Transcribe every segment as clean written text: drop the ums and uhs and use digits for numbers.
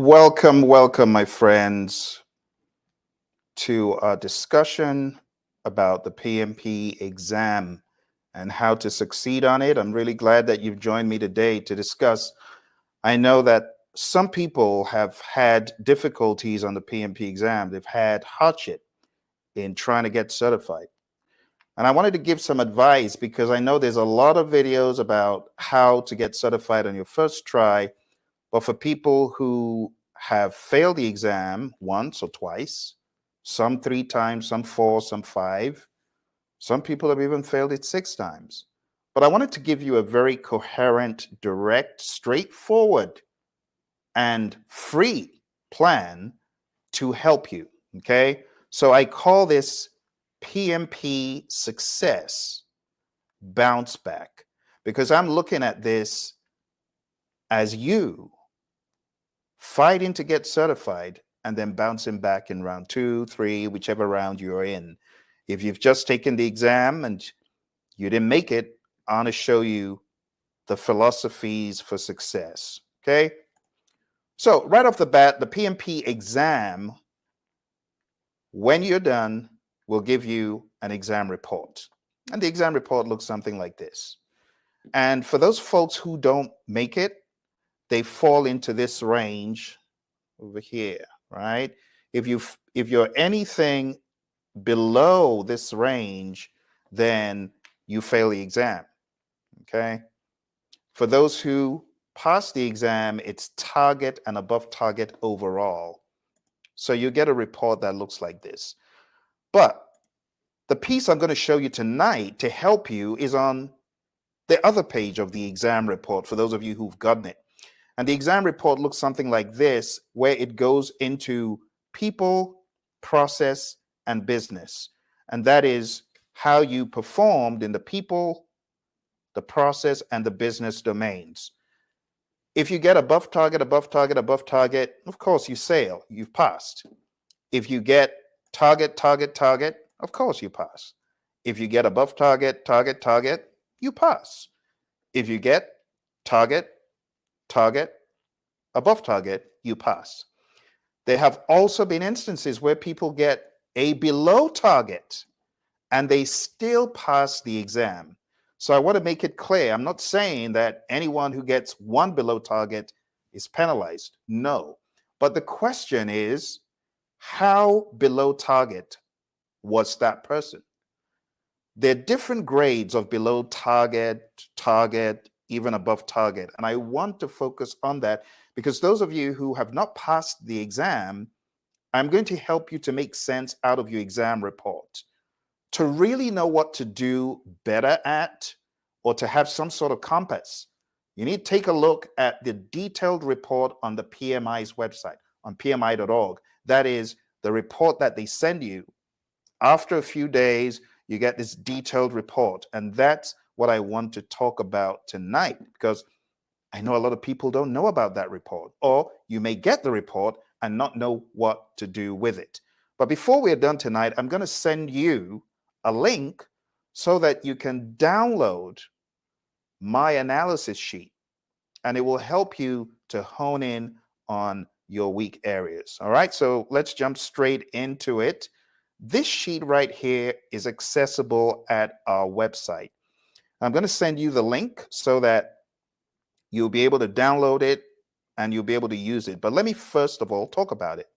Welcome, my friends, to a discussion about the PMP exam and how to succeed on it. I'm really glad that you've joined me today to discuss. I know that some people have had difficulties on the PMP exam. They've had hardship in trying to get certified. And I wanted to give some advice because I know there's a lot of videos about how to get certified on your first try. But for people who have failed the exam once or twice, some 3 times, some 4, some 5, some people have even failed it 6 times. But I wanted to give you a very coherent, direct, straightforward, and free plan to help you. Okay. So I call this PMP success bounce back because I'm looking at this as you fighting to get certified and then bouncing back in round 2, 3, whichever round you're in. If you've just taken the exam and you didn't make it, I want to show you the philosophies for success. Okay. So right off the bat, the PMP exam, when you're done, will give you an exam report. And the exam report looks something like this. And for those folks who don't make it, they fall into this range over here, right? If you're anything below this range, then you fail the exam. Okay. For those who pass the exam, it's target and above target overall. So you get a report that looks like this. But the piece I'm going to show you tonight to help you is on the other page of the exam report for those of you who've gotten it. And the exam report looks something like this, where it goes into people, process, and business. And that is how you performed in the people, the process, and the business domains. If you get above target, above target, above target, of course you sail, you've passed. If you get target, target, target, of course you pass. If you get above target, target, target, you pass. If you get target, target, above target, you pass. There have also been instances where people get a below target and they still pass the exam. So I want to make it clear. I'm not saying that anyone who gets 1 below target is penalized. No. But the question is, how below target was that person? There are different grades of below target, target, even above target. And I want to focus on that because those of you who have not passed the exam, I'm going to help you to make sense out of your exam report. To really know what to do better at, or to have some sort of compass, you need to take a look at the detailed report on the PMI's website, on pmi.org. That is the report that they send you. After a few days, you get this detailed report. And that's what I want to talk about tonight, because I know a lot of people don't know about that report, or you may get the report and not know what to do with it. But before we are done tonight, I'm going to send you a link so that you can download my analysis sheet, and it will help you to hone in on your weak areas. All right, so let's jump straight into it. This sheet right here is accessible at our website. I'm going to send you the link so that you'll be able to download it and you'll be able to use it. But let me first of all talk about it.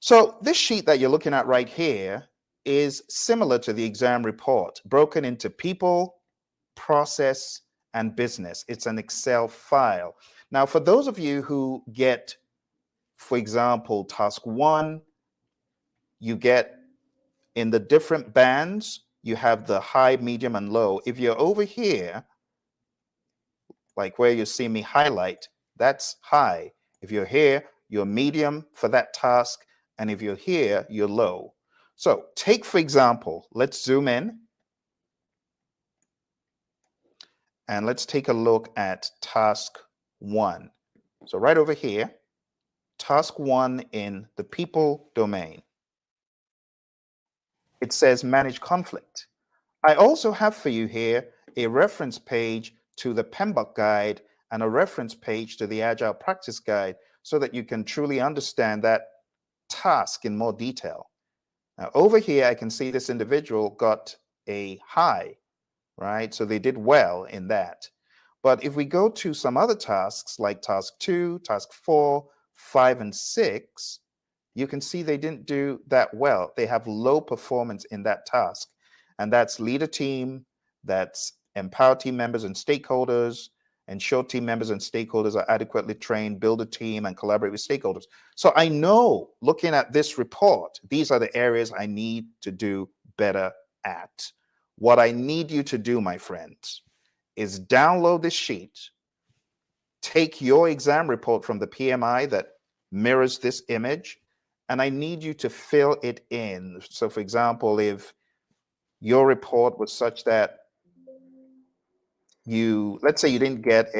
So this sheet that you're looking at right here is similar to the exam report, broken into people, process, and business. It's an Excel file. Now, for those of you who get, for example, task 1, you get in the different bands, you have the high, medium, and low. If you're over here, like where you see me highlight, that's high. If you're here, you're medium for that task. And if you're here, you're low. So take, for example, let's zoom in. And let's take a look at task 1. So right over here, task 1 in the people domain. It says manage conflict. I also have for you here a reference page to the PMBOK guide and a reference page to the Agile Practice Guide. so that you can truly understand that task in more detail. Now, over here, I can see this individual got a high, right? So they did well in that. But if we go to some other tasks like task 2, task 4, 5, and 6, you can see they didn't do that well. They have low performance in that task. And that's lead a team, that's empower team members and stakeholders, ensure team members and stakeholders are adequately trained, build a team, and collaborate with stakeholders. So I know, looking at this report, these are the areas I need to do better at. What I need you to do, my friends, is download this sheet, take your exam report from the PMI that mirrors this image, and I need you to fill it in. So for example, if your report was such that let's say you didn't get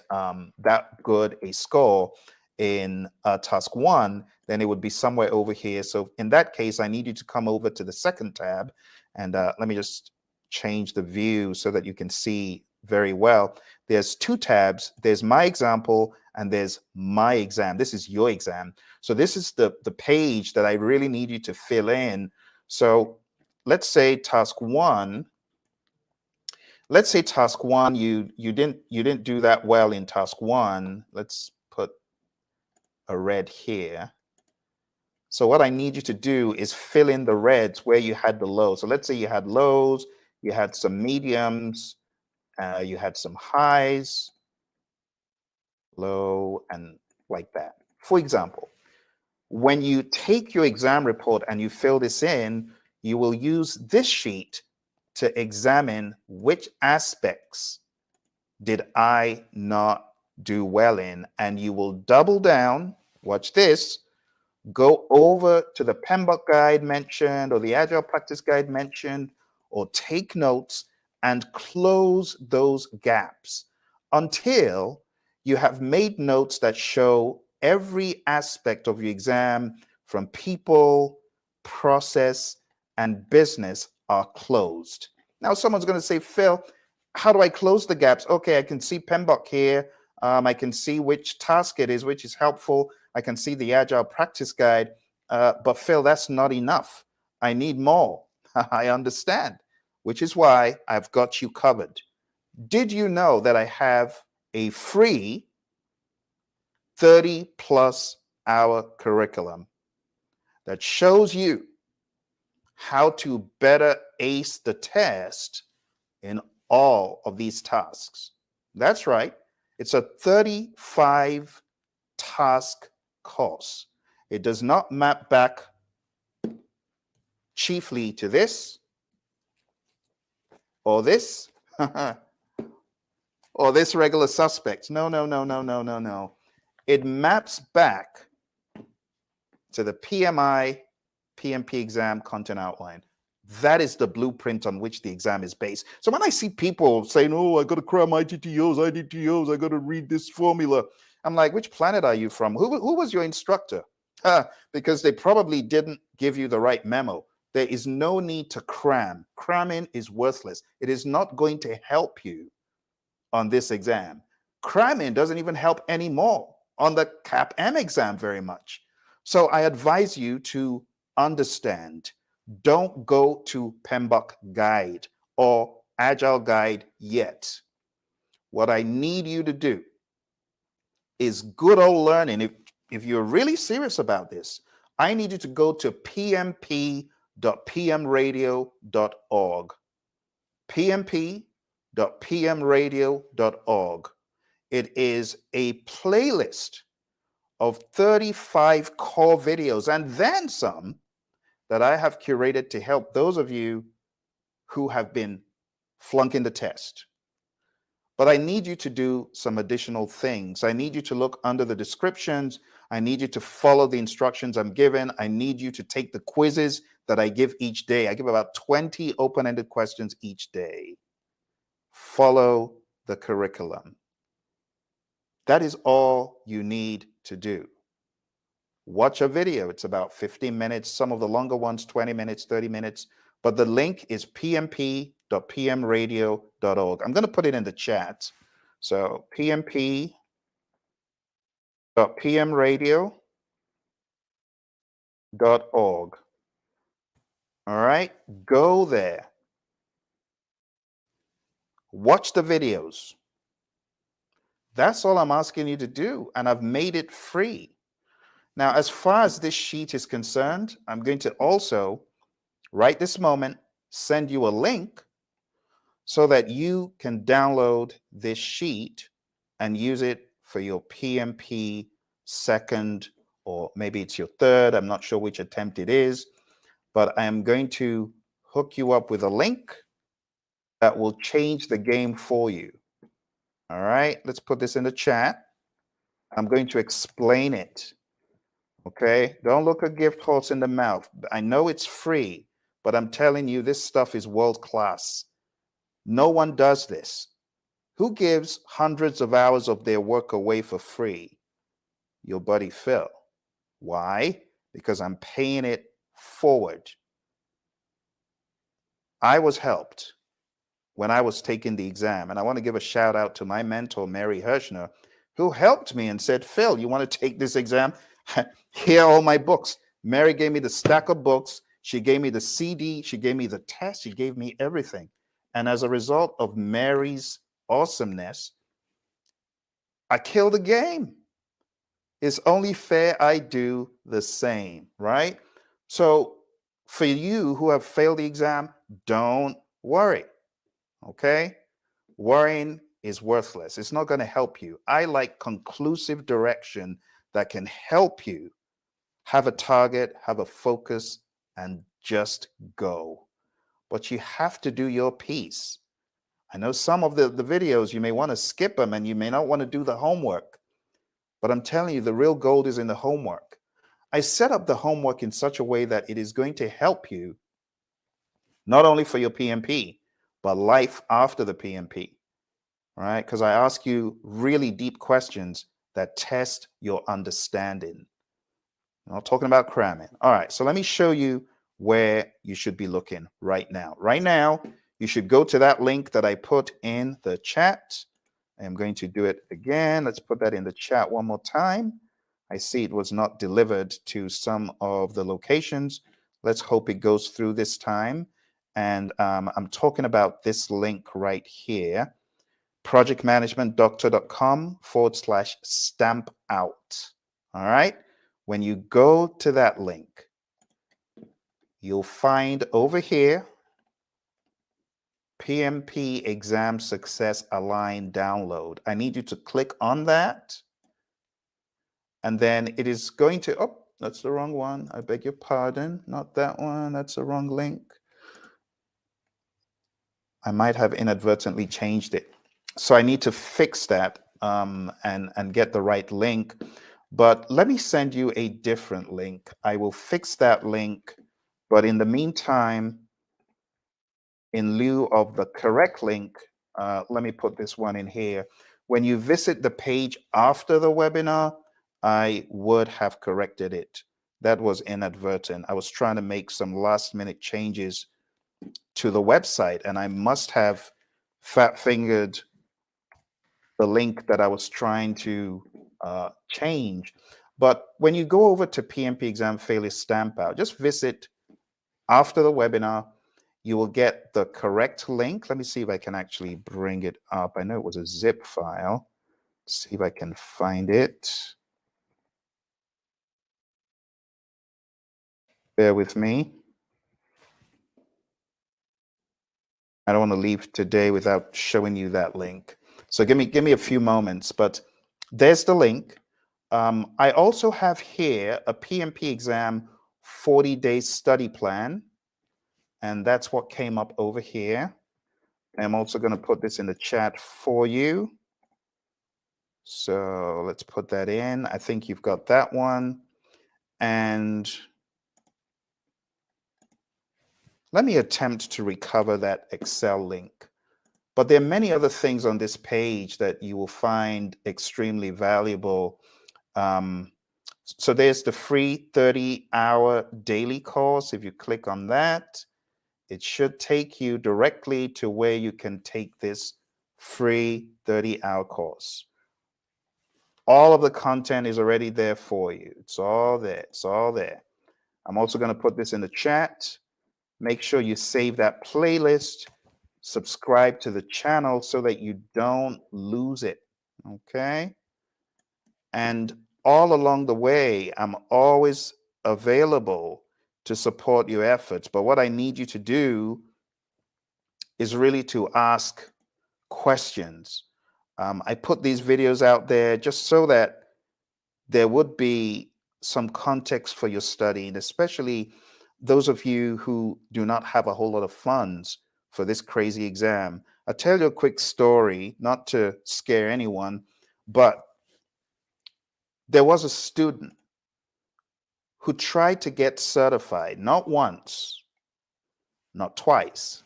that good a score in task 1, then it would be somewhere over here. So in that case, I need you to come over to the second tab, and let me just change the view so that you can see very well. There's 2 tabs. There's my example and there's my exam. This is your exam. So this is the page that I really need you to fill in. So let's say task 1. Let's say task 1, you didn't do that well in task 1. Let's put a red here. So what I need you to do is fill in the reds where you had the lows. So let's say you had lows, you had some mediums, you had some highs, low, and like that. For example, when you take your exam report and you fill this in, you will use this sheet to examine which aspects did I not do well in, and you will double down, watch this, go over to the PMBOK guide mentioned or the Agile Practice Guide mentioned, or take notes and close those gaps until you have made notes that show every aspect of your exam from people, process, and business are closed. Now, someone's going to say, Phil, how do I close the gaps? Okay, I can see PMBOK here. I can see which task it is, which is helpful. I can see the Agile Practice Guide. But Phil, that's not enough. I need more. I understand, which is why I've got you covered. Did you know that I have a free 30+ hour curriculum that shows you how to better ace the test in all of these tasks? That's right. It's a 35 task course. It does not map back chiefly to this or this or this regular suspect. No, no, no, no, no, no, no. It maps back to the PMI PMP exam content outline. That is the blueprint on which the exam is based. So when I see people saying, oh, I got to cram ITTOs, IDTOs, I got to read this formula, I'm like, which planet are you from? Who was your instructor? Because they probably didn't give you the right memo. There is no need to cram. Cramming is worthless. It is not going to help you on this exam. Cramming doesn't even help anymore on the CAP-M exam very much. So I advise you to understand. Don't go to PMBOK Guide or Agile Guide yet. What I need you to do is good old learning. If you're really serious about this, I need you to go to pmp.pmradio.org. pmp.pmradio.org. It is a playlist of 35 core videos and then some that I have curated to help those of you who have been flunking the test. But I need you to do some additional things. I need you to look under the descriptions. I need you to follow the instructions I'm given. I need you to take the quizzes that I give each day. I give about 20 open-ended questions each day. Follow the curriculum. That is all you need to do. Watch a video. It's about 15 minutes. Some of the longer ones, 20 minutes, 30 minutes. But the link is pmp.pmradio.org. I'm going to put it in the chat. So pmp.pmradio.org. pmradio.org. All right, go there, watch the videos. That's all I'm asking you to do, and I've made it free. Now, as far as this sheet is concerned, I'm going to also, right this moment, send you a link so that you can download this sheet and use it for your PMP second, or maybe it's your third. I'm not sure which attempt it is, but I am going to hook you up with a link that will change the game for you. All right, let's put this in the chat. I'm going to explain it. Okay, don't look a gift horse in the mouth. I know it's free, but I'm telling you, this stuff is world class. No one does this. Who gives hundreds of hours of their work away for free? Your buddy Phil. Why? Because I'm paying it forward. I was helped when I was taking the exam, and I want to give a shout out to my mentor, Mary Hirschner, who helped me and said, Phil, you want to take this exam? Here are all my books. Mary gave me the stack of books. She gave me the CD. She gave me the test. She gave me everything. And as a result of Mary's awesomeness, I killed the game. It's only fair I do the same, right? So for you who have failed the exam, don't worry, okay? Worrying is worthless. It's not going to help you. I like conclusive direction that can help you have a target, have a focus, and just go. But you have to do your piece. I know some of the videos, you may want to skip them and you may not want to do the homework. But I'm telling you, the real gold is in the homework. I set up the homework in such a way that it is going to help you not only for your PMP, but life after the PMP, right? Because I ask you really deep questions that test your understanding. I'm not talking about cramming. All right, so let me show you where you should be looking right now. Right now, you should go to that link that I put in the chat. I'm going to do it again. Let's put that in the chat one more time. I see it was not delivered to some of the locations. Let's hope it goes through this time. And I'm talking about this link right here, projectmanagementdoctor.com/stamp out. All right. When you go to that link, you'll find over here PMP Exam Success Align Download. I need you to click on that. And then it is going to, oh, that's the wrong one. I beg your pardon. Not that one. That's the wrong link. I might have inadvertently changed it. So I need to fix that and get the right link. But let me send you a different link. I will fix that link. But in the meantime, in lieu of the correct link, let me put this one in here. When you visit the page after the webinar, I would have corrected it. That was inadvertent. I was trying to make some last minute changes to the website, and I must have fat fingered the link that I was trying to change. But when you go over to PMP Exam Failure Stamp Out, just visit after the webinar. You will get the correct link. Let me see if I can actually bring it up. I know it was a zip file. Let's see if I can find it. Bear with me. I don't want to leave today without showing you that link. So give me a few moments, but there's the link. I also have here a PMP exam 40-day study plan, and that's what came up over here. I'm also going to put this in the chat for you. So let's put that in. I think you've got that one. And let me attempt to recover that Excel link. But there are many other things on this page that you will find extremely valuable. So there's the free 30-hour daily course. If you click on that, it should take you directly to where you can take this free 30-hour course. All of the content is already there for you. It's all there. It's all there. I'm also going to put this in the chat. Make sure you save that playlist, subscribe to the channel so that you don't lose it. Okay. And all along the way, I'm always available to support your efforts. But what I need you to do is really to ask questions. I put these videos out there just so that there would be some context for your studying, especially those of you who do not have a whole lot of funds for this crazy exam. I'll tell you a quick story, not to scare anyone, but there was a student who tried to get certified, not once, not twice,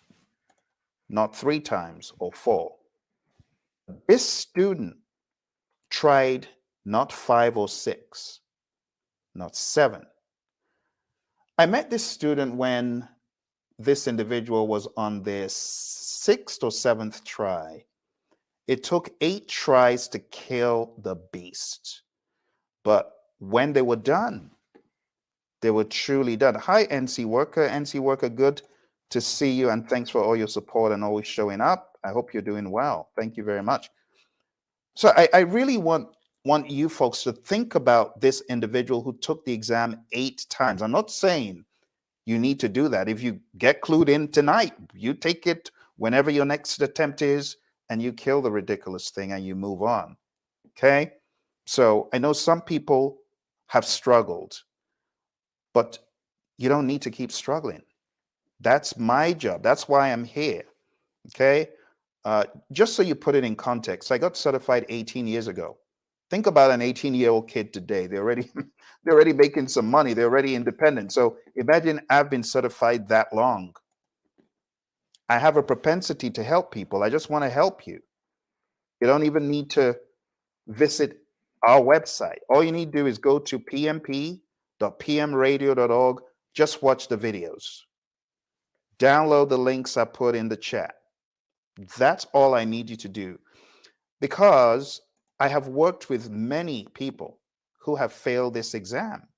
not 3 times or 4. This student tried not 5 or 6, not 7. I met this student when this individual was on their 6th or 7th try. It took 8 tries to kill the beast. But when they were done, they were truly done. Hi, NC Worker. NC Worker, good to see you, and thanks for all your support and always showing up. I hope you're doing well. Thank you very much. So I really want you folks to think about this individual who took the exam 8 times. I'm not saying you need to do that. If you get clued in tonight, you take it whenever your next attempt is, and you kill the ridiculous thing and you move on. Okay? So I know some people have struggled, but you don't need to keep struggling. That's my job. That's why I'm here. Okay? Just so you put it in context, I got certified 18 years ago. Think about an 18-year-old kid today. They're already making some money. They're already independent. So imagine I've been certified that long. I have a propensity to help people. I just want to help you. You don't even need to visit our website. All you need to do is go to pmp.pmradio.org. Just watch the videos. Download the links I put in the chat. That's all I need you to do, because I have worked with many people who have failed this exam,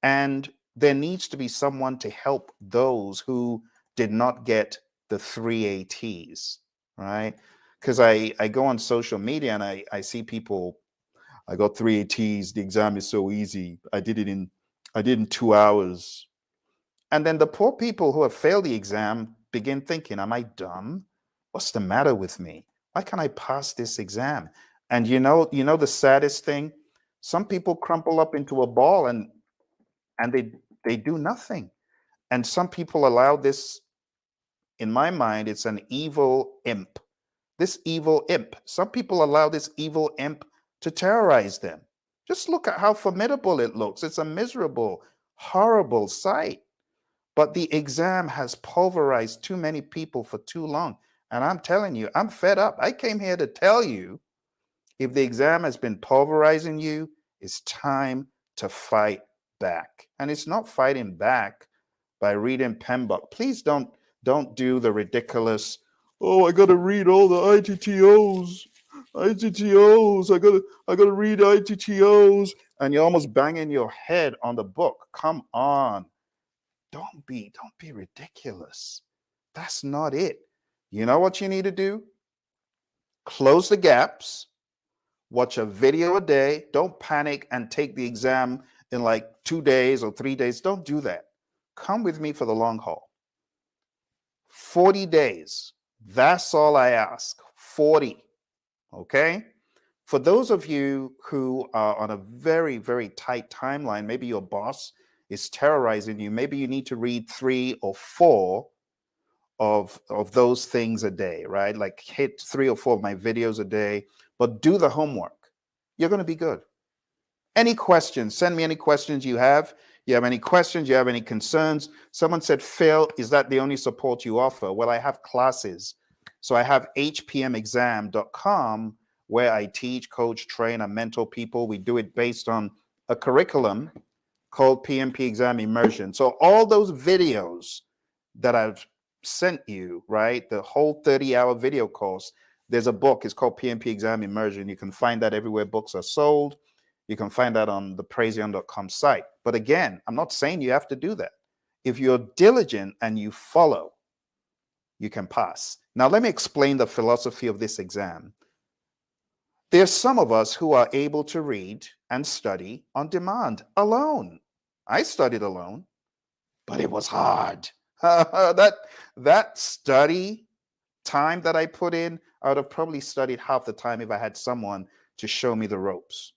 and there needs to be someone to help those who did not get the 3 ATs, right? Because I go on social media and I see people, I got 3 ATs, the exam is so easy. I did it in 2 hours. And then the poor people who have failed the exam begin thinking, am I dumb? What's the matter with me? Why can't I pass this exam? And you know the saddest thing? Some people crumple up into a ball and they do nothing. And some people allow this, in my mind, it's an evil imp. This evil imp. Some people allow this evil imp to terrorize them. Just look at how formidable it looks. It's a miserable, horrible sight. But the exam has pulverized too many people for too long. And I'm telling you, I'm fed up. I came here to tell you, if the exam has been pulverizing you, it's time to fight back. And it's not fighting back by reading PMBOK. Please don't do the ridiculous, oh, I gotta read all the ITTOs. I gotta read ITTOs, and you're almost banging your head on the book. Come on. Don't be ridiculous. That's not it. You know what you need to do? Close the gaps, watch a video a day. Don't panic and take the exam in like 2 days or 3 days. Don't do that. Come with me for the long haul. 40 days. That's all I ask. 40. Okay? For those of you who are on a very, very tight timeline, maybe your boss is terrorizing you. Maybe you need to read 3 or 4 of those things a day, right? Like hit 3 or 4 of my videos a day, but do the homework. You're going to be good. Any questions? Send me any questions you have. You have any questions? You have any concerns? Someone said, Phil, is that the only support you offer? Well, I have classes. So I have hpmexam.com, where I teach, coach, train, and mentor people. We do it based on a curriculum called PMP Exam Immersion. So all those videos that I've sent you, right, the whole 30-hour video course, There's a book, it's called PMP Exam Immersion. You can find that everywhere books are sold. You can find that on the Praizion.com site. But again, I'm not saying you have to do that. If you're diligent and you follow, you can pass. Now, let me explain the philosophy of this exam. There's some of us who are able to read and study on demand alone. I studied alone, but it was hard. that study time that I put in, I would have probably studied half the time if I had someone to show me the ropes.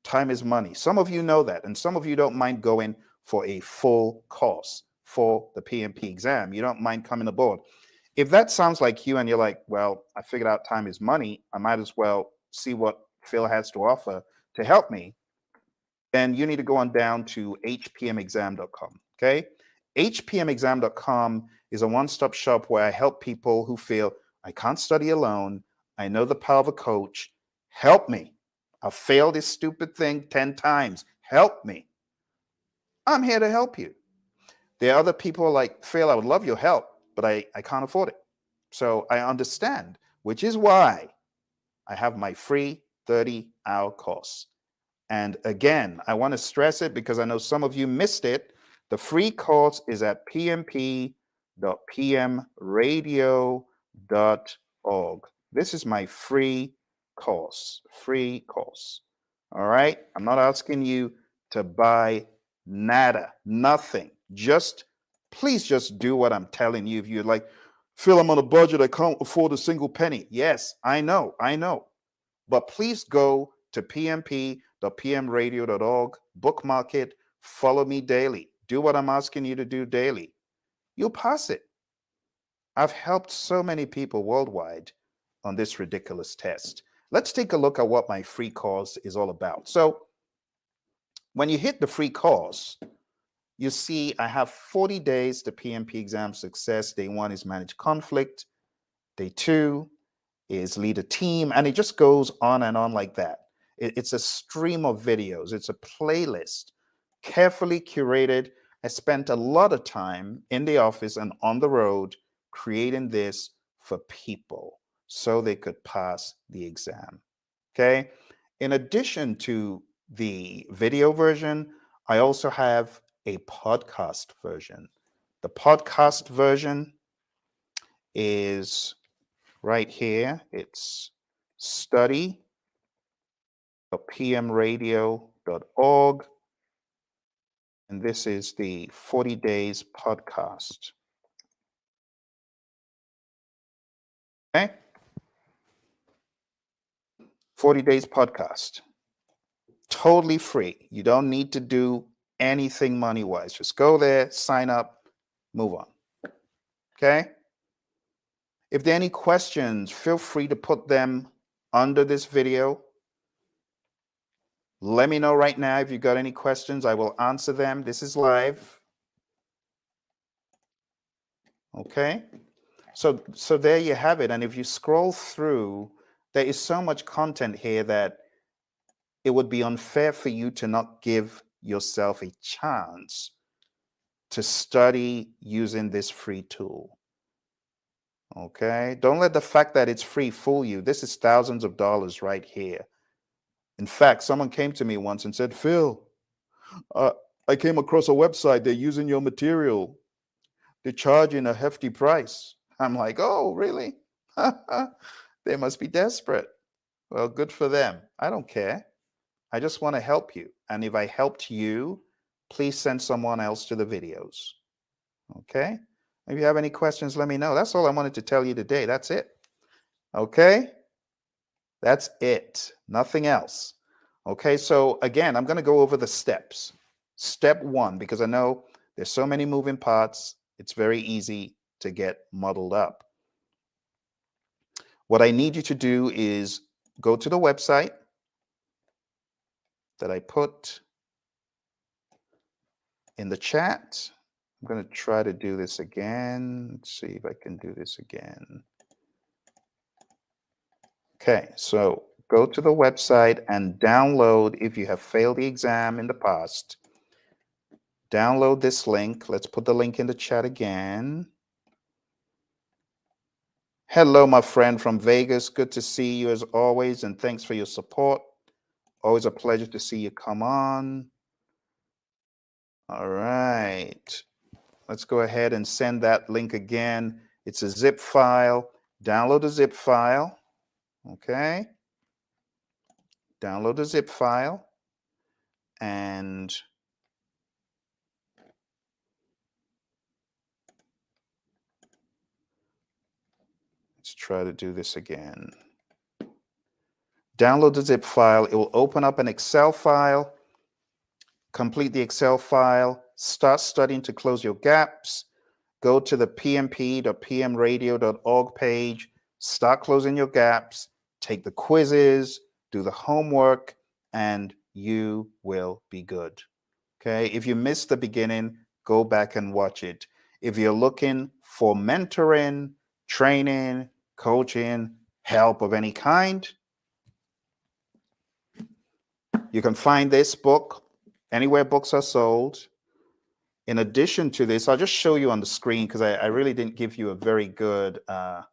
Time is money. Some of you know that, and some of you don't mind going for a full course for the PMP exam. You don't mind coming aboard. If that sounds like you and you're like, well, I figured out time is money, I might as well see what Phil has to offer to help me, then you need to go on down to hpmexam.com. Okay. hpmexam.com is a one-stop shop where I help people who feel I can't study alone. I know the power of a coach. Help me. I've failed this stupid thing 10 times. Help me. I'm here to help you. There are other people like, Phil, I would love your help, but I can't afford it. So I understand, which is why I have my free 30-hour course. And again, I want to stress it because I know some of you missed it. The free course is at pmp.pmradio.org. This is my free course. All right. I'm not asking you to buy nada, nothing. Please just do what I'm telling you. If you're like, Phil, I'm on a budget, I can't afford a single penny. Yes, I know. But please go to pmp.pmradio.org, bookmark it, follow me daily. Do what I'm asking you to do daily. You'll pass it. I've helped so many people worldwide on this ridiculous test. Let's take a look at what my free course is all about. So when you hit the free course, you see I have 40 days to PMP exam success. Day 1 is manage conflict. Day 2 is lead a team, and it just goes on and on like that. It's a stream of videos. It's a playlist, carefully curated. I spent a lot of time in the office and on the road creating this for people so they could pass the exam. Okay. In addition to the video version, I also have a podcast version. The podcast version is right here. It's study.pmradio.org. And this is the 40 days podcast. Okay? 40 days podcast. Totally free. You don't need to do anything money-wise. Just go there, sign up, move on. Okay? If there are any questions, feel free to put them under this video. Let me know right now if you've got any questions. I will answer them. This is live. Okay? So there you have it. And if you scroll through, there is so much content here that it would be unfair for you to not give yourself a chance to study using this free tool. Okay? Don't let the fact that it's free fool you. This is thousands of dollars right here. In fact, someone came to me once and said, Phil, I came across a website. They're using your material. They're charging a hefty price. I'm like, oh, really? They must be desperate. Well, good for them. I don't care. I just want to help you. And if I helped you, please send someone else to the videos. Okay? If you have any questions, let me know. That's all I wanted to tell you today. That's it. Okay? That's it. Nothing else. Okay, so again, I'm going to go over the steps. Step 1, because I know there's so many moving parts, it's very easy to get muddled up. What I need you to do is go to the website that I put in the chat. I'm going to try to do this again. Let's see if I can do this again. Okay, so go to the website and download, if you have failed the exam in the past, download this link. Let's put the link in the chat again. Hello, my friend from Vegas. Good to see you as always, and thanks for your support. Always a pleasure to see you come on. All right. Let's go ahead and send that link again. It's a zip file. Download the zip file. Okay. Download the zip file. And let's try to do this again. Download the zip file. It will open up an Excel file. Complete the Excel file. Start studying to close your gaps. Go to the pmp.pmradio.org page. Start closing your gaps. Take the quizzes. Do the homework. And you will be good. Okay. If you missed the beginning, go back and watch it. If you're looking for mentoring, training, coaching, help of any kind, you can find this book anywhere books are sold. In addition to this, I'll just show you on the screen because I really didn't give you a very good, I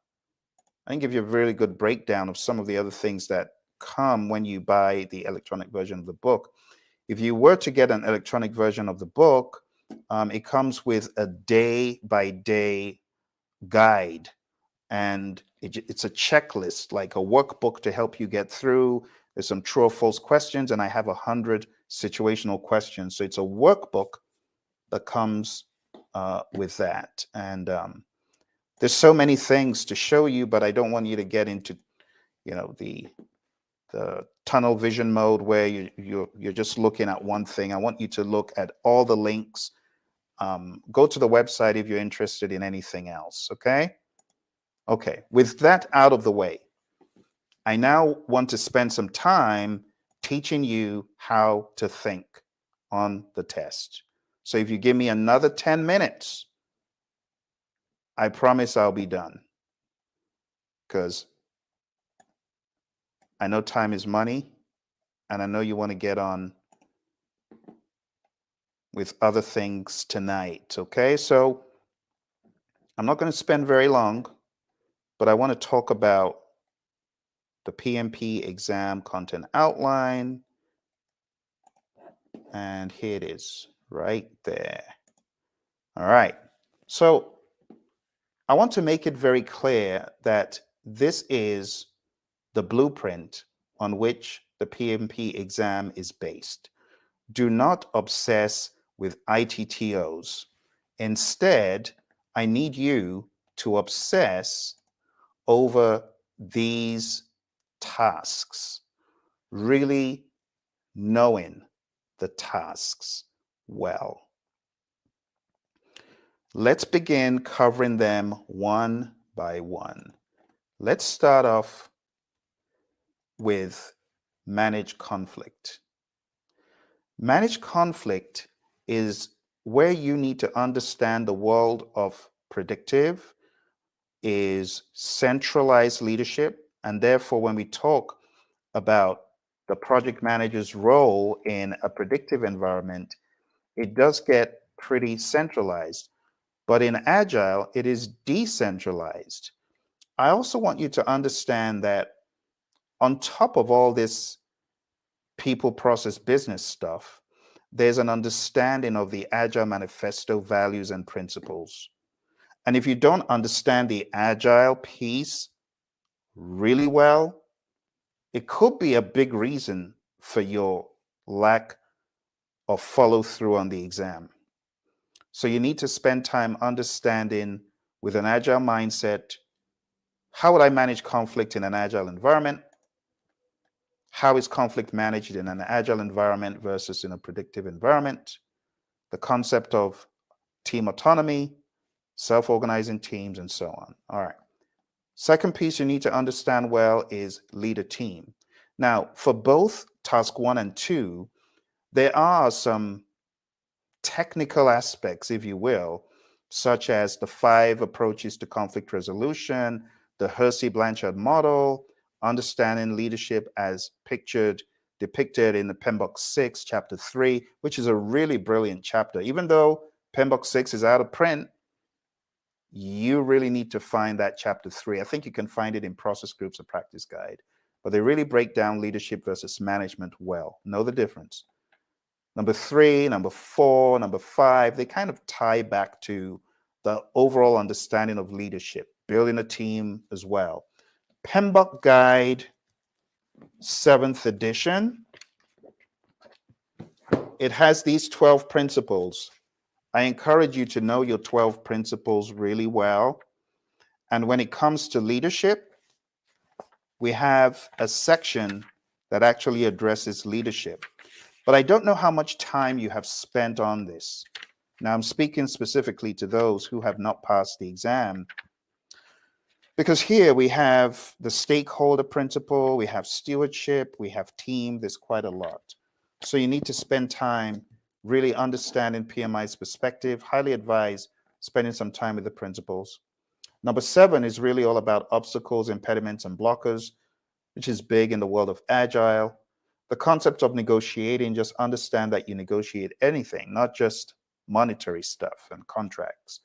didn't give you a really good breakdown of some of the other things that come when you buy the electronic version of the book. If you were to get an electronic version of the book, it comes with a day-by-day guide, and it's a checklist, like a workbook to help you get through. There's some true or false questions, and I have 100 situational questions. So it's a workbook that comes with that. And there's so many things to show you, but I don't want you to get into, the tunnel vision mode where you're just looking at one thing. I want you to look at all the links. Go to the website if you're interested in anything else. Okay. With that out of the way, I now want to spend some time teaching you how to think on the test. So if you give me another 10 minutes, I promise I'll be done, because I know time is money, and I know you want to get on with other things tonight. Okay, so I'm not going to spend very long, but I want to talk about the PMP exam content outline. And here it is right there. All right. So I want to make it very clear that this is the blueprint on which the PMP exam is based. Do not obsess with ITTOs. Instead, I need you to obsess over these tasks, really knowing the tasks well. Let's begin covering them one by one. Let's start off with manage conflict. Manage conflict is where you need to understand the world of predictive, is centralized leadership, and therefore when we talk about the project manager's role in a predictive environment, it does get pretty centralized. But in Agile, it is decentralized. I also want you to understand that on top of all this people, process, business stuff, there's an understanding of the Agile Manifesto values and principles. And if you don't understand the Agile piece really well, it could be a big reason for your lack of follow through on the exam. So you need to spend time understanding, with an Agile mindset, how would I manage conflict in an Agile environment? How is conflict managed in an Agile environment versus in a predictive environment? The concept of team autonomy, self-organizing teams, and so on. All right. Second piece you need to understand well is lead a team. Now, for both task 1 and 2, there are some technical aspects, if you will, such as the 5 approaches to conflict resolution, the Hersey-Blanchard model, understanding leadership as depicted in the PMBOK 6, chapter 3, which is a really brilliant chapter. Even though PMBOK 6 is out of print, you really need to find that chapter 3. I think you can find it in Process Groups, a Practice Guide, but they really break down leadership versus management well. Know the difference. Number 3, number 4, number 5, they kind of tie back to the overall understanding of leadership, building a team as well. PMBOK Guide, 7th edition. It has these 12 principles. I encourage you to know your 12 principles really well. And when it comes to leadership, we have a section that actually addresses leadership. But I don't know how much time you have spent on this. Now, I'm speaking specifically to those who have not passed the exam, because here we have the stakeholder principle, we have stewardship, we have team, there's quite a lot. So you need to spend time really understanding PMI's perspective. Highly advise spending some time with the principles. Number 7 is really all about obstacles, impediments, and blockers, which is big in the world of Agile. The concept of negotiating, just understand that you negotiate anything, not just monetary stuff and contracts.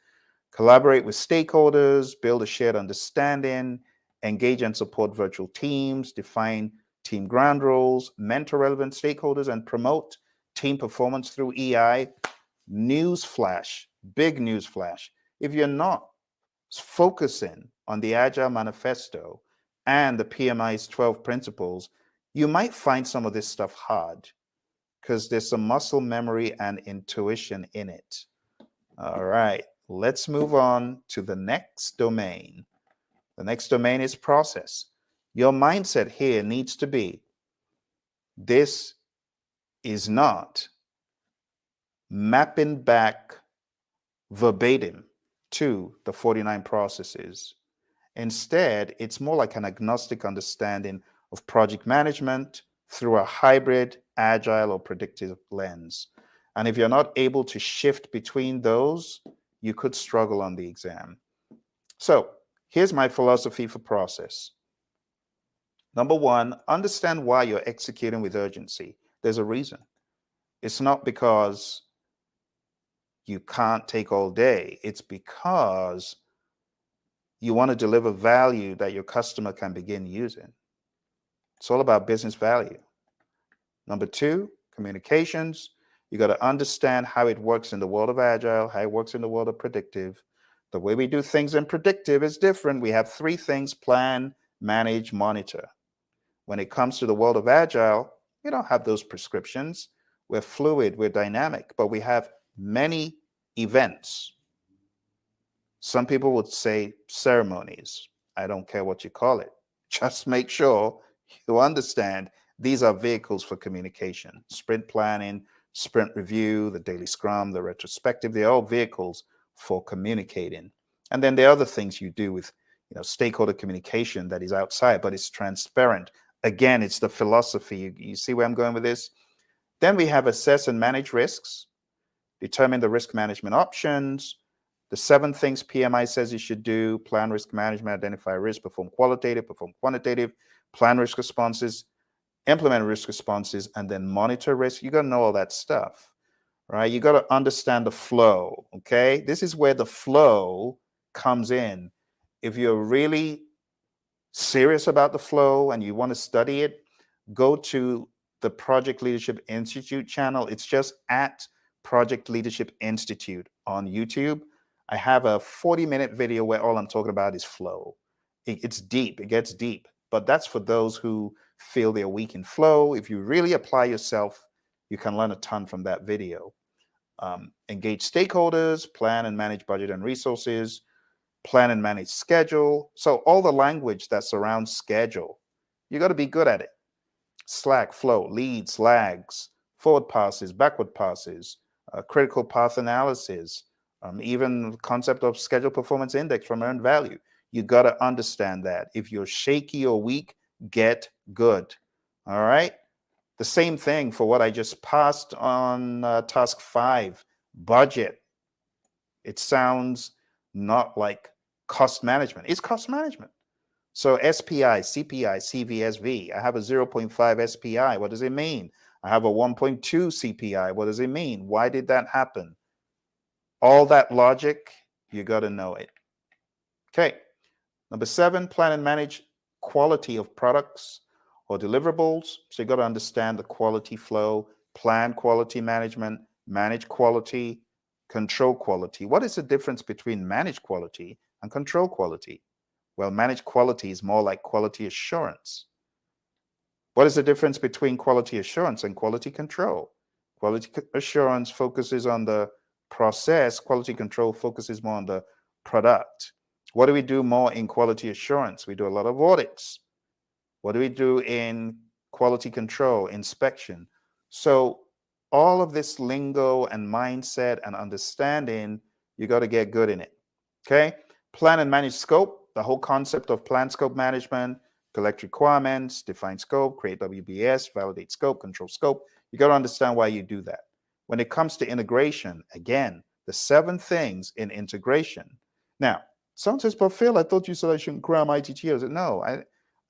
Collaborate with stakeholders, build a shared understanding, engage and support virtual teams, define team ground rules, mentor relevant stakeholders, and promote team performance through EI. Newsflash, big newsflash. If you're not focusing on the Agile Manifesto and the PMI's 12 principles, you might find some of this stuff hard because there's some muscle memory and intuition in it. All right, let's move on to the next domain. The next domain is process. Your mindset here needs to be, this is not mapping back verbatim to the 49 processes. Instead, it's more like an agnostic understanding of project management through a hybrid, agile, or predictive lens. And if you're not able to shift between those, you could struggle on the exam. So here's my philosophy for process. Number 1, understand why you're executing with urgency. There's a reason. It's not because you can't take all day. It's because you want to deliver value that your customer can begin using. It's all about business value. Number 2, communications. You got to understand how it works in the world of Agile, how it works in the world of predictive. The way we do things in predictive is different. We have 3 things: plan, manage, monitor. When it comes to the world of Agile, we don't have those prescriptions. We're fluid, we're dynamic, but we have many events. Some people would say ceremonies. I don't care what you call it. Just make sure you understand these are vehicles for communication. Sprint planning, sprint review, the daily scrum, the retrospective, they're all vehicles for communicating. And then there are other things you do with stakeholder communication that is outside, but it's transparent. Again, it's the philosophy. You see where I'm going with this? Then we have assess and manage risks, determine the risk management options, the 7 things PMI says you should do: plan risk management, identify risk, perform qualitative, perform quantitative, plan risk responses, implement risk responses, and then monitor risk. You got to know all that stuff, right? You got to understand the flow, okay? This is where the flow comes in. If you're really serious about the flow and you want to study it, go to the Project Leadership Institute channel. It's just at Project Leadership Institute on YouTube. I have a 40-minute video where all I'm talking about is flow. It's deep, it gets deep, but that's for those who feel they're weak in flow. If you really apply yourself, you can learn a ton from that video. Engage stakeholders, plan and manage budget and resources, plan and manage schedule. So all the language that surrounds schedule, you got to be good at it. Slack, flow, leads, lags, forward passes, backward passes, critical path analysis, even the concept of schedule performance index from earned value. You got to understand that. If you're shaky or weak, get good. All right. The same thing for what I just passed on task 5, budget. It sounds not like cost management. It's cost management. So SPI, CPI, CVSV. I have a 0.5 SPI. What does it mean? I have a 1.2 CPI. What does it mean? Why did that happen? All that logic, you got to know it. Okay. Number 7, plan and manage quality of products or deliverables. So you got to understand the quality flow, plan quality management, manage quality, control quality. What is the difference between manage quality and control quality? Well, manage quality is more like quality assurance. What is the difference between quality assurance and quality control? Quality assurance focuses on the process, quality control focuses more on the product. What do we do more in quality assurance? We do a lot of audits. What do we do in quality control, inspection? So all of this lingo and mindset and understanding, you got to get good in it. Okay. Plan and manage scope, the whole concept of plan scope management, collect requirements, define scope, create WBS, validate scope, control scope. You got to understand why you do that. When it comes to integration, again, the 7 things in integration. Now, someone says, but Phil, I thought you said I shouldn't cram ITTOs. No,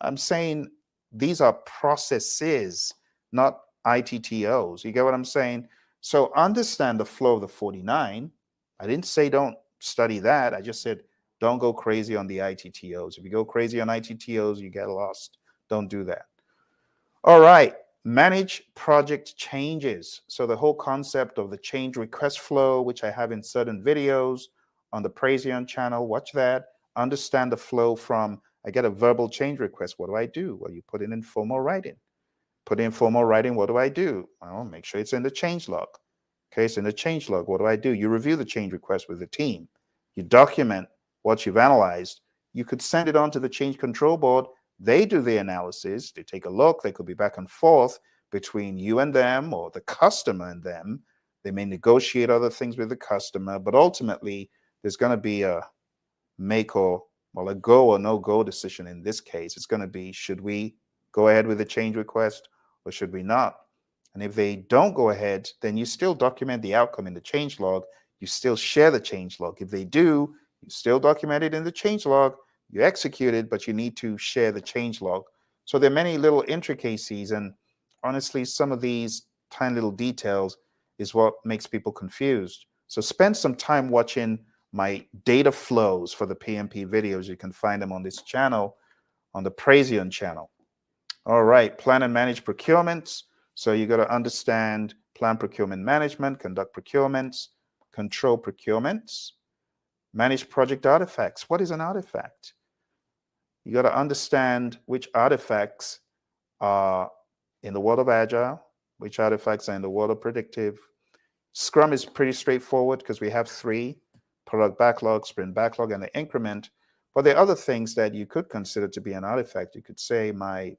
I'm saying these are processes, not ITTOs. You get what I'm saying? So understand the flow of the 49. I didn't say don't study that. I just said don't go crazy on the ITTOs. If you go crazy on ITTOs, you get lost. Don't do that. All right. Manage project changes. So the whole concept of the change request flow, which I have in certain videos on the Praizion channel, watch that. Understand the flow from I get a verbal change request. What do I do? Well, you put it in formal writing. Put in formal writing. What do I do? Well, make sure it's in the change log. Okay, it's in the change log. What do I do? You review the change request with the team. You document what you've analyzed. You could send it on to the change control board. They do the analysis. They take a look. They could be back and forth between you and them or the customer and them. They may negotiate other things with the customer, but ultimately there's going to be a a go or no go decision. In this case, it's going to be, should we go ahead with the change request or should we not? And if they don't go ahead, then you still document the outcome in the change log. You still share the change log. If they do, you still document it in the change log. You execute it, but you need to share the change log. So there are many little intricacies, and honestly, some of these tiny little details is what makes people confused. So spend some time watching my data flows for the PMP videos. You can find them on this channel, on the Praizion channel. All right, plan and manage procurements. So you got to understand plan procurement management, conduct procurements, control procurements, manage project artifacts. What is an artifact? You got to understand which artifacts are in the world of Agile, which artifacts are in the world of predictive. Scrum is pretty straightforward because we have 3, product backlog, sprint backlog, and the increment. But there are other things that you could consider to be an artifact. You could say my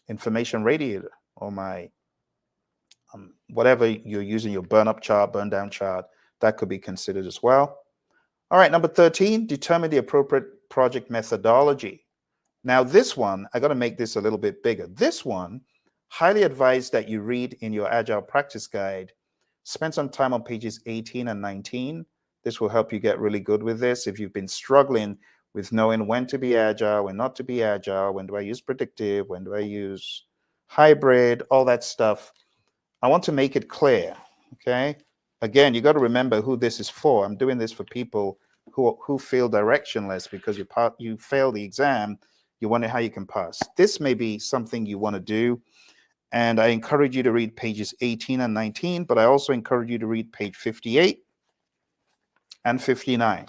information radiator or my whatever you're using, your burn up chart, burn down chart, that could be considered as well. All right, number 13, determine the appropriate project methodology. Now this one, I got to make this a little bit bigger. This one, highly advised that you read in your Agile practice guide. Spend some time on pages 18 and 19. This will help you get really good with this. If you've been struggling with knowing when to be Agile, when not to be Agile, when do I use predictive, when do I use hybrid, all that stuff, I want to make it clear, okay? Again, you got to remember who this is for. I'm doing this for people who feel directionless because you fail the exam. You wonder how you can pass. This may be something you want to do, and I encourage you to read pages 18 and 19, but I also encourage you to read page 58 and 59.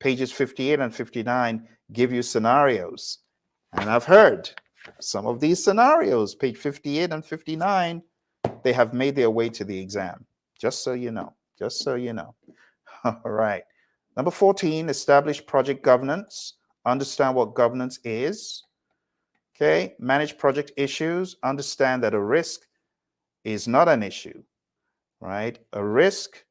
Pages 58 and 59 give you scenarios, and I've heard some of these scenarios, page 58 and 59, they have made their way to the exam. Just so you know, just so you know. All right. Number 14, establish project governance. Understand what governance is. Okay. Manage project issues. Understand that a risk is not an issue, right? A risk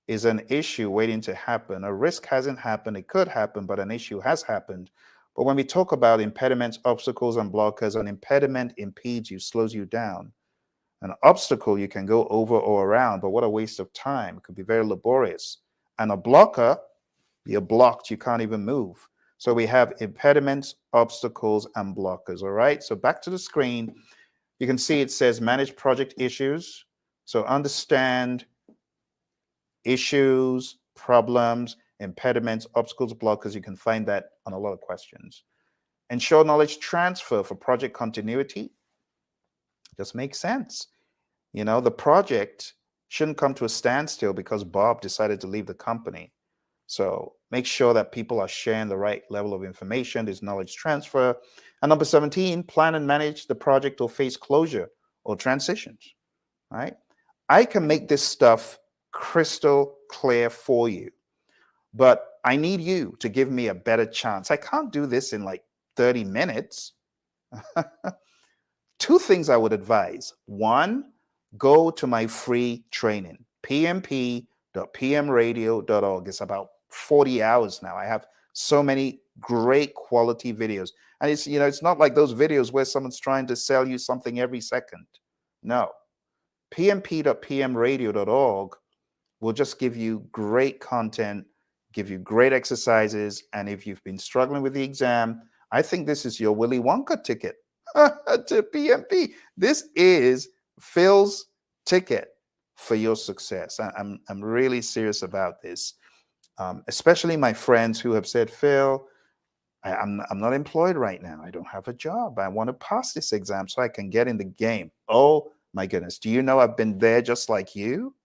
is an issue waiting to happen. A risk hasn't happened. It could happen, but an issue has happened. But when we talk about impediments, obstacles, and blockers, an impediment impedes you, slows you down. An obstacle you can go over or around, but what a waste of time. It could be very laborious. And a blocker, you're blocked, you can't even move. So we have impediments, obstacles, and blockers, all right? So back to the screen, you can see it says manage project issues. So understand issues, problems, impediments, obstacles, blockers. You can find that on a lot of questions. Ensure knowledge transfer for project continuity. Just makes sense. The project shouldn't come to a standstill because Bob decided to leave the company. So make sure that people are sharing the right level of information. There's knowledge transfer. And number 17, plan and manage the project or face closure or transitions, right? I can make this stuff crystal clear for you, but I need you to give me a better chance. I can't do this in like 30 minutes. Two things I would advise. One, go to my free training, pmp.pmradio.org. It's about 40 hours now. I have so many great quality videos. And it's not like those videos where someone's trying to sell you something every second. No. pmp.pmradio.org will just give you great content, give you great exercises. And if you've been struggling with the exam, I think this is your Willy Wonka ticket to PMP. This is Phil's ticket for your success. I'm really serious about this, especially my friends who have said, Phil, I'm not employed right now. I don't have a job. I want to pass this exam so I can get in the game. Oh my goodness. Do you know I've been there just like you?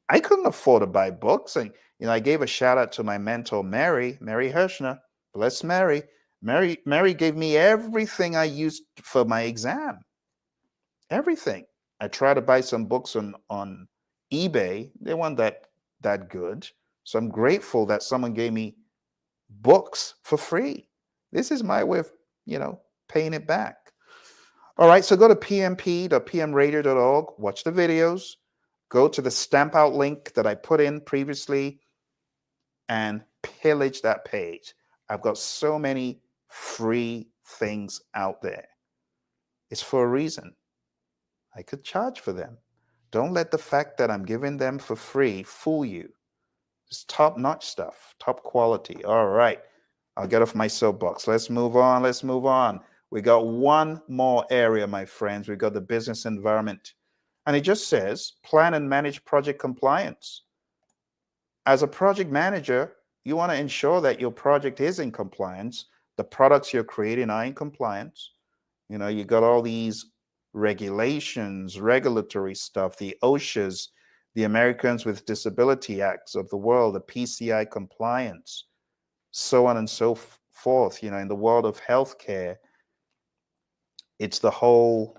I couldn't afford to buy books. And, I gave a shout out to my mentor, Mary Hirschner. Bless Mary. Mary gave me everything I used for my exam. Everything. I tried to buy some books on eBay. They weren't that good. So I'm grateful that someone gave me books for free. This is my way of, paying it back. All right, so go to pmp.pmradio.org, watch the videos, go to the stamp out link that I put in previously, and pillage that page. I've got so many free things out there. It's for a reason. I could charge for them. Don't let the fact that I'm giving them for free fool you. It's top-notch stuff, top quality. All right, I'll get off my soapbox. Let's move on. We got one more area, my friends. We got the business environment. And it just says, plan and manage project compliance. As a project manager, you want to ensure that your project is in compliance. The products you're creating are in compliance. You got all these regulations, regulatory stuff, the OSHAs, the Americans with Disability Acts of the world, the PCI compliance, so on and so forth. In the world of healthcare, it's the whole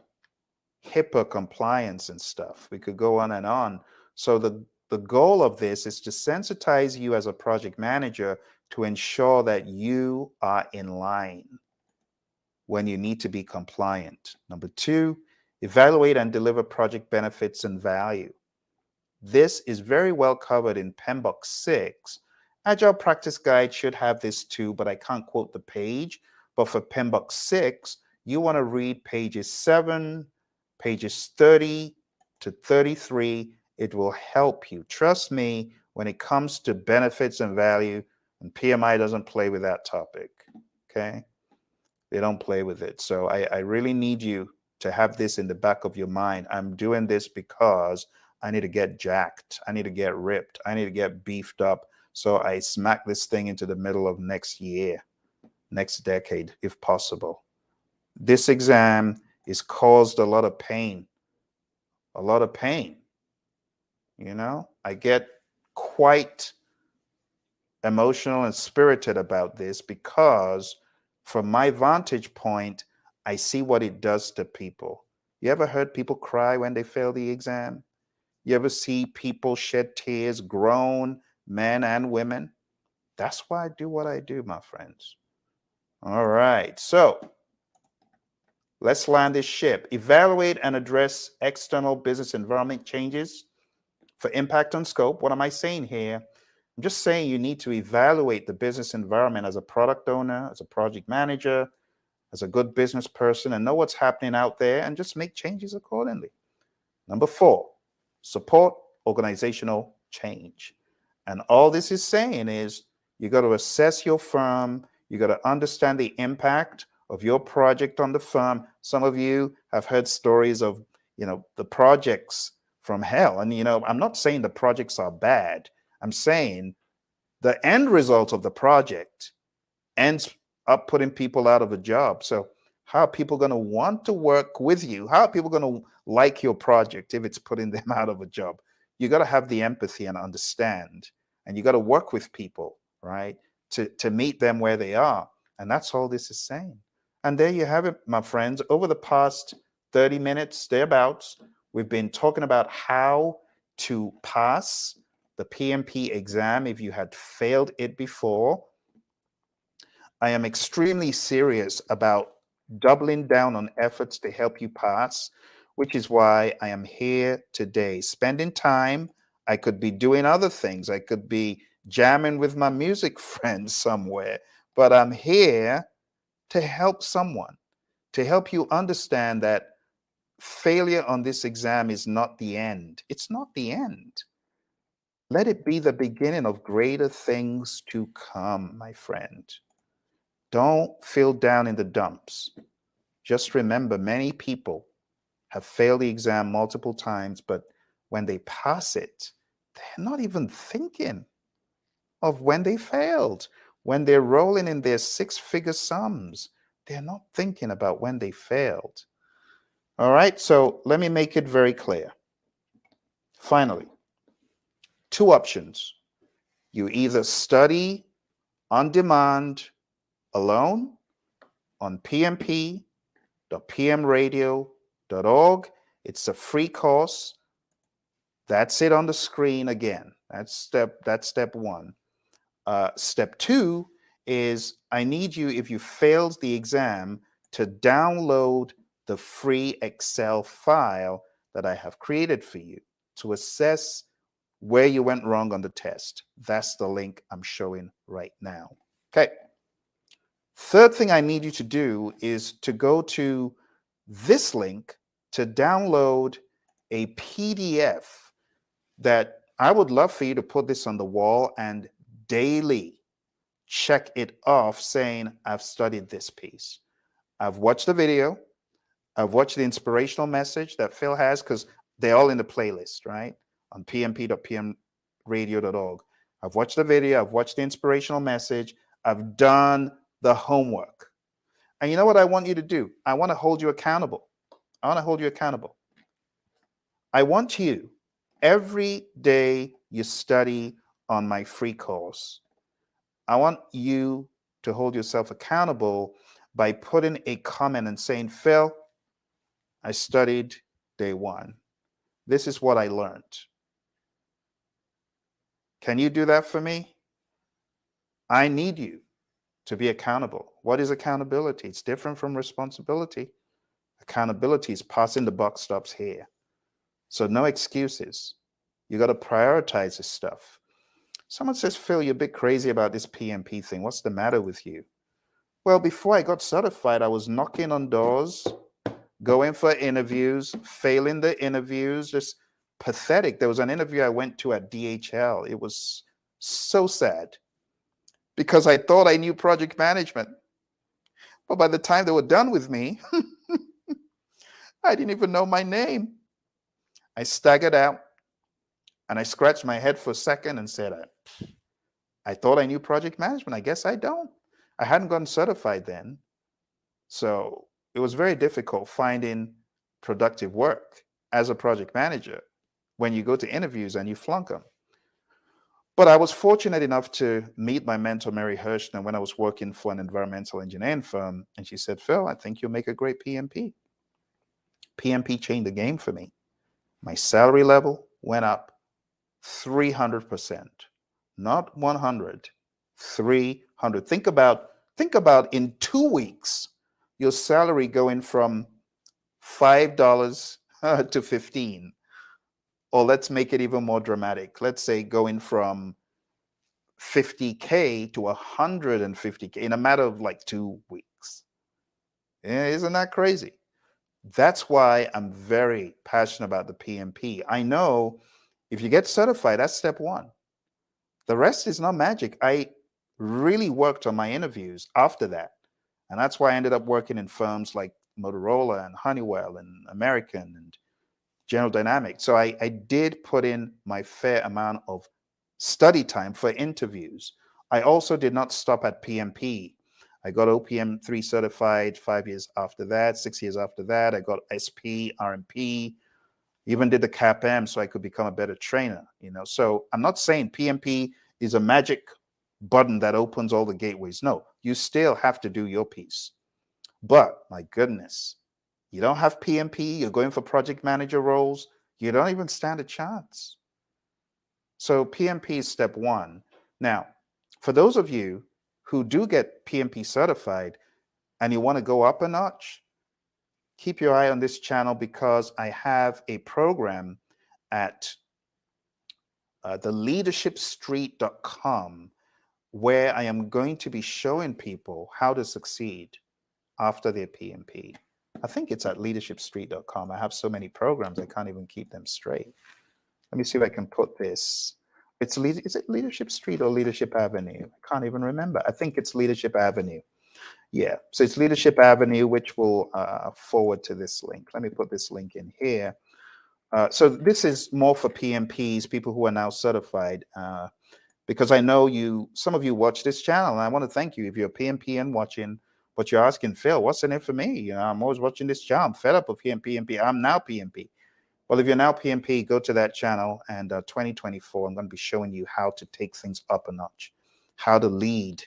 HIPAA compliance and stuff. We could go on and on. So the goal of this is to sensitize you as a project manager to ensure that you are in line when you need to be compliant. Number two, evaluate and deliver project benefits and value. This is very well covered in PMBOK 6. Agile Practice Guide should have this too, but I can't quote the page. But for PMBOK 6, you want to read pages 7, pages 30 to 33. It will help you. Trust me, when it comes to benefits and value, and PMI doesn't play with that topic, okay? They don't play with it. So I really need you to have this in the back of your mind. I'm doing this because I need to get jacked. I need to get ripped. I need to get beefed up. So I smack this thing into the middle of next year, next decade, if possible. This exam is caused a lot of pain. A lot of pain. I get quite emotional and spirited about this because from my vantage point, I see what it does to people. You ever heard people cry when they fail the exam? You ever see people shed tears, grown men and women? That's why I do what I do, my friends. All right, so let's land this ship. Evaluate and address external business environment changes for impact on scope. What am I saying here? I'm just saying you need to evaluate the business environment as a product owner, as a project manager, as a good business person, and know what's happening out there and just make changes accordingly. Number 4, support organizational change. And all this is saying is you got to assess your firm. You got to understand the impact of your project on the firm. Some of you have heard stories of, the projects from hell. And, I'm not saying the projects are bad. I'm saying the end result of the project ends up putting people out of a job. So how are people going to want to work with you? How are people going to like your project if it's putting them out of a job? You got to have the empathy and understand, and you got to work with people, right? To meet them where they are. And that's all this is saying. And there you have it, my friends. Over the past 30 minutes, thereabouts, we've been talking about how to pass the PMP exam if you had failed it before. I am extremely serious about doubling down on efforts to help you pass, which is why I am here today, spending time. I could be doing other things. I could be jamming with my music friends somewhere, but I'm here to help someone, to help you understand that failure on this exam is not the end. It's not the end. Let it be the beginning of greater things to come, my friend. Don't feel down in the dumps. Just remember, many people have failed the exam multiple times, but when they pass it, they're not even thinking of when they failed. When they're rolling in their six-figure sums, they're not thinking about when they failed. All right, so let me make it very clear. Finally, two options. You either study on demand alone on pmp.pmradio.org. It's a free course. That's it on the screen again. That's step one. Step two is I need you, if you failed the exam, to download the free Excel file that I have created for you to assess where you went wrong on the test. That's the link I'm showing right now. Okay. Third thing I need you to do is to go to this link to download a PDF that I would love for you to put this on the wall and daily check it off saying, I've studied this piece. I've watched the video. I've watched the inspirational message that Phil has, because they're all in the playlist, right? On pmp.pmradio.org. I've watched the video. I've watched the inspirational message. I've done the homework. And you know what I want you to do? I want to hold you accountable. I want to hold you accountable. I want you, every day you study on my free course, I want you to hold yourself accountable by putting a comment and saying, Phil, I studied day one. This is what I learned. Can you do that for me? I need you to be accountable. What is accountability? It's different from responsibility. Accountability is passing the buck stops here. So no excuses. You got to prioritize this stuff. Someone says, Phil, you're a bit crazy about this PMP thing. What's the matter with you? Well, before I got certified, I was knocking on doors, going for interviews, failing the interviews, just pathetic. There was an interview I went to at DHL. It was so sad because I thought I knew project management. But by the time they were done with me, I didn't even know my name. I staggered out and I scratched my head for a second and said, I thought I knew project management. I guess I don't. I hadn't gotten certified then. So it was very difficult finding productive work as a project manager when you go to interviews and you flunk them. But I was fortunate enough to meet my mentor, Mary Hirschner, when I was working for an environmental engineering firm. And she said, Phil, I think you'll make a great PMP. PMP changed the game for me. My salary level went up 300%, not 100, 300. Think about in 2 weeks, your salary going from $5 to 15. Or let's make it even more dramatic. Let's say going from 50K to 150K in a matter of like 2 weeks. Isn't that crazy? That's why I'm very passionate about the PMP. I know if you get certified, that's step one. The rest is not magic. I really worked on my interviews after that. And that's why I ended up working in firms like Motorola and Honeywell and American and General Dynamics. So I did put in my fair amount of study time for interviews. I also did not stop at PMP. I got OPM 3 certified 5 years after that, 6 years after that. I got SP, RMP, even did the CAPM so I could become a better trainer. So I'm not saying PMP is a magic button that opens all the gateways. No, you still have to do your piece. But my goodness, you don't have PMP, you're going for project manager roles, you don't even stand a chance. So PMP is step one. Now, for those of you who do get PMP certified and you want to go up a notch, keep your eye on this channel because I have a program at theleadershipstreet.com where I am going to be showing people how to succeed after their PMP. I think it's at leadershipstreet.com. I have so many programs, I can't even keep them straight. Let me see if I can put this. Is it Leadership Street or Leadership Avenue? I can't even remember. I think it's Leadership Avenue. Yeah, so it's Leadership Avenue, which will forward to this link. Let me put this link in here. So this is more for PMPs, people who are now certified, because I know some of you watch this channel, and I want to thank you if you're a PMP and watching, but you're asking, Phil, what's in it for me? I'm always watching this channel. I'm fed up of PMP. I'm now PMP. Well, if you're now PMP, go to that channel, and 2024, I'm going to be showing you how to take things up a notch, how to lead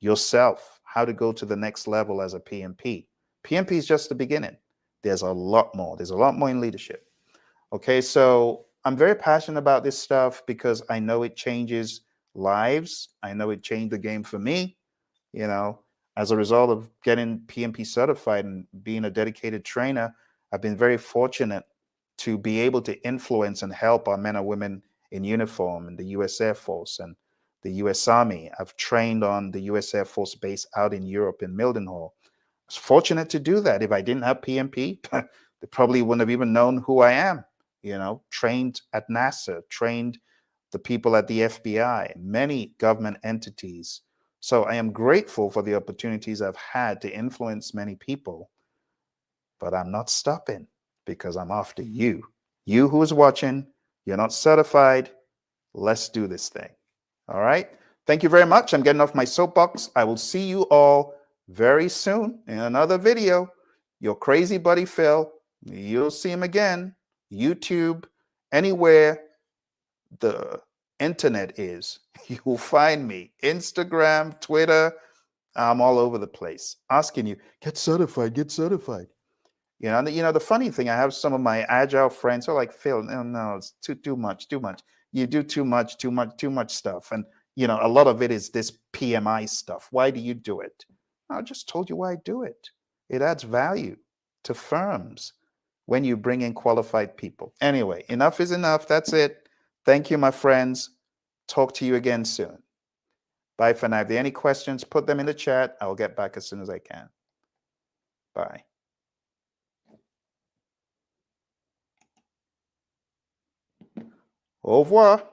yourself, how to go to the next level as a PMP. PMP is just the beginning. There's a lot more. There's a lot more in leadership. Okay, so I'm very passionate about this stuff because I know it changes lives. I know it changed the game for me, as a result of getting PMP certified and being a dedicated trainer. I've been very fortunate to be able to influence and help our men and women in uniform in the U.S. Air Force and the U.S. Army. I've trained on the U.S. Air Force base out in Europe in Mildenhall. I was fortunate to do that. If I didn't have PMP, they probably wouldn't have even known who I am. Trained at NASA, trained the people at the FBI, many government entities. So I am grateful for the opportunities I've had to influence many people, but I'm not stopping because I'm after you. You who is watching, you're not certified. Let's do this thing. All right. Thank you very much. I'm getting off my soapbox. I will see you all very soon in another video. Your crazy buddy Phil. You'll see him again. YouTube, anywhere the internet is, you will find me. Instagram, Twitter, I'm all over the place asking you, get certified, get certified. The funny thing, I have some of my agile friends who are like, Phil, no, it's too much. You do too much stuff. And, a lot of it is this PMI stuff. Why do you do it? I just told you why I do it. It adds value to firms when you bring in qualified people. Anyway, enough is enough. That's it. Thank you, my friends. Talk to you again soon. Bye for now. If there are any questions, put them in the chat. I'll get back as soon as I can. Bye. Au revoir.